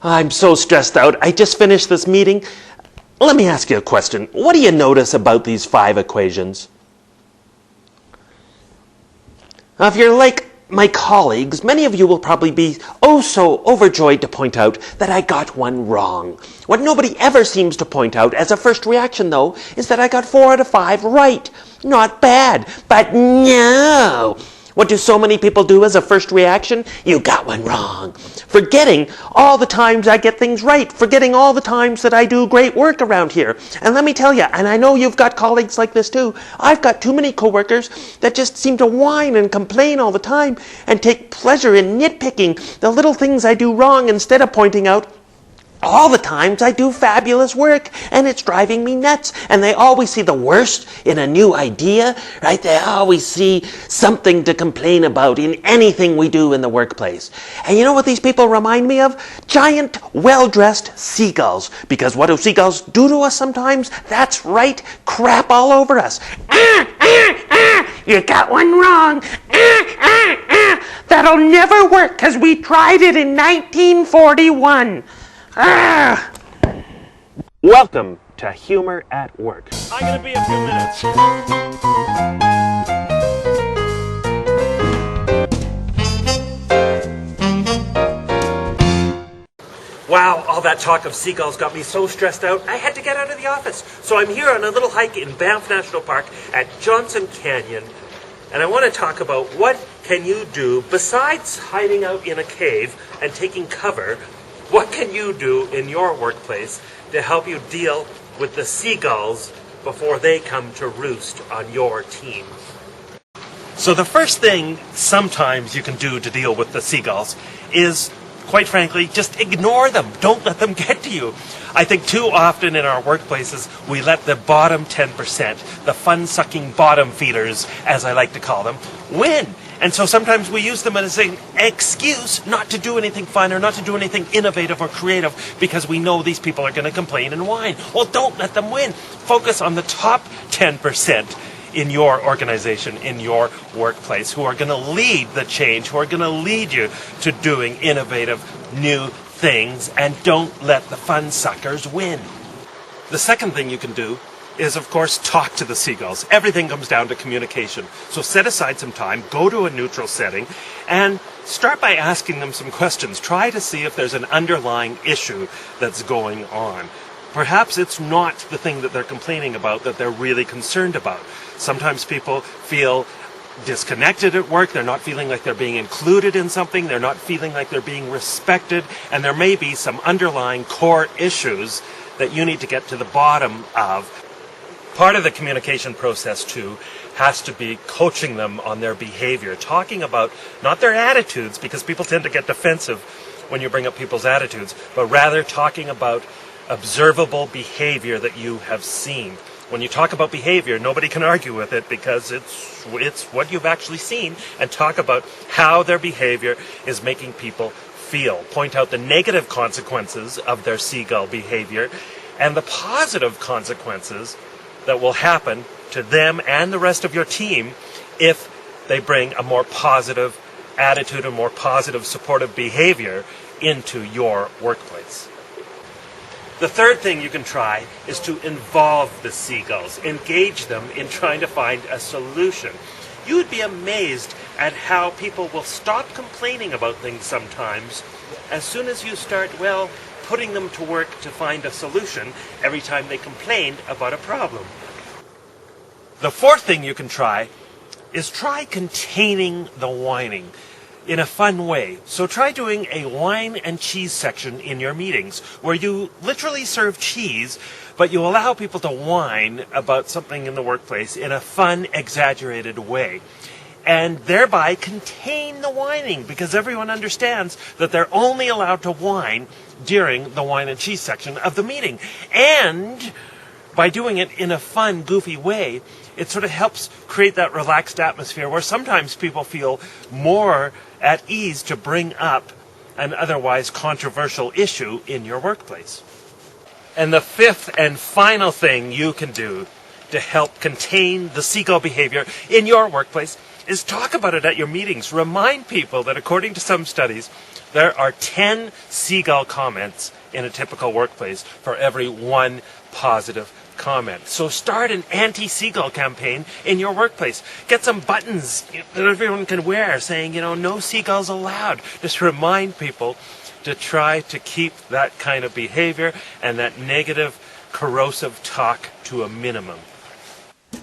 I'm so stressed out. I just finished this meeting. Let me ask you a question. What do you notice about these 5 equations? Now, if you're like my colleagues, many of you will probably be oh so overjoyed to point out that I got one wrong. What nobody ever seems to point out as a first reaction, though, is that I got 4 out of 5 right. Not bad, but no. What do so many people do as a first reaction? You got one wrong. Forgetting all the times I get things right. Forgetting all the times that I do great work around here. And let me tell you, and I know you've got colleagues like this too, I've got too many coworkers that just seem to whine and complain all the time and take pleasure in nitpicking the little things I do wrong instead of pointing out all the times I do fabulous work, and it's driving me nuts. And they always see the worst in a new idea, right? They always see something to complain about in anything we do in the workplace. And you know what these people remind me of? Giant, well-dressed seagulls. Because what do seagulls do to us sometimes? That's right, crap all over us. You got one wrong. That'll never work because we tried it in 1941. Welcome to Humor at Work. I'm going to be a few minutes. Wow, all that talk of seagulls got me so stressed out, I had to get out of the office. So I'm here on a little hike in Banff National Park at Johnston Canyon. And I want to talk about what can you do besides hiding out in a cave and taking cover. What can you do in your workplace to help you deal with the seagulls before they come to roost on your team? So the first thing sometimes you can do to deal with the seagulls is, quite frankly, just ignore them. Don't let them get to you. I think too often in our workplaces, we let the bottom 10%, the fun-sucking bottom feeders, as I like to call them, win. And so sometimes we use them as an excuse not to do anything fun or not to do anything innovative or creative because we know these people are going to complain and whine. Well, don't let them win. Focus on the top 10% in your organization, in your workplace, who are going to lead the change, who are going to lead you to doing innovative, new things, and don't let the fun suckers win. The second thing you can do is, of course, talk to the seagulls. Everything comes down to communication. So set aside some time, go to a neutral setting, and start by asking them some questions. Try to see if there's an underlying issue that's going on. Perhaps it's not the thing that they're complaining about that they're really concerned about. Sometimes people feel disconnected at work, they're not feeling like they're being included in something, they're not feeling like they're being respected, and there may be some underlying core issues that you need to get to the bottom of. Part of the communication process, too, has to be coaching them on their behavior, talking about not their attitudes, because people tend to get defensive when you bring up people's attitudes, but rather talking about observable behavior that you have seen. When you talk about behavior, nobody can argue with it because it's what you've actually seen, and talk about how their behavior is making people feel. Point out the negative consequences of their seagull behavior and the positive consequences that will happen to them and the rest of your team if they bring a more positive attitude, a more positive, supportive behavior into your workplace. The third thing you can try is to involve the seagulls, engage them in trying to find a solution. You would be amazed at how people will stop complaining about things sometimes as soon as you start, putting them to work to find a solution every time they complained about a problem. The fourth thing you can try is try containing the whining in a fun way. So try doing a wine and cheese section in your meetings where you literally serve cheese, but you allow people to whine about something in the workplace in a fun, exaggerated way. And thereby contain the whining, because everyone understands that they're only allowed to whine during the wine and cheese section of the meeting. And by doing it in a fun, goofy way, it sort of helps create that relaxed atmosphere where sometimes people feel more at ease to bring up an otherwise controversial issue in your workplace. And the fifth and final thing you can do to help contain the seagull behavior in your workplace is talk about it at your meetings. Remind people that according to some studies, there are 10 seagull comments in a typical workplace for every one positive comment. So start an anti-seagull campaign in your workplace. Get some buttons that everyone can wear saying, no seagulls allowed. Just remind people to try to keep that kind of behavior and that negative, corrosive talk to a minimum.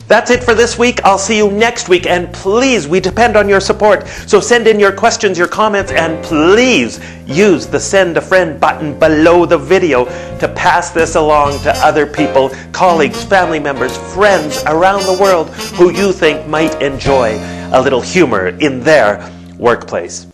That's it for this week. I'll see you next week. And please, we depend on your support. So send in your questions, your comments, and please use the send a friend button below the video to pass this along to other people, colleagues, family members, friends around the world who you think might enjoy a little humor in their workplace.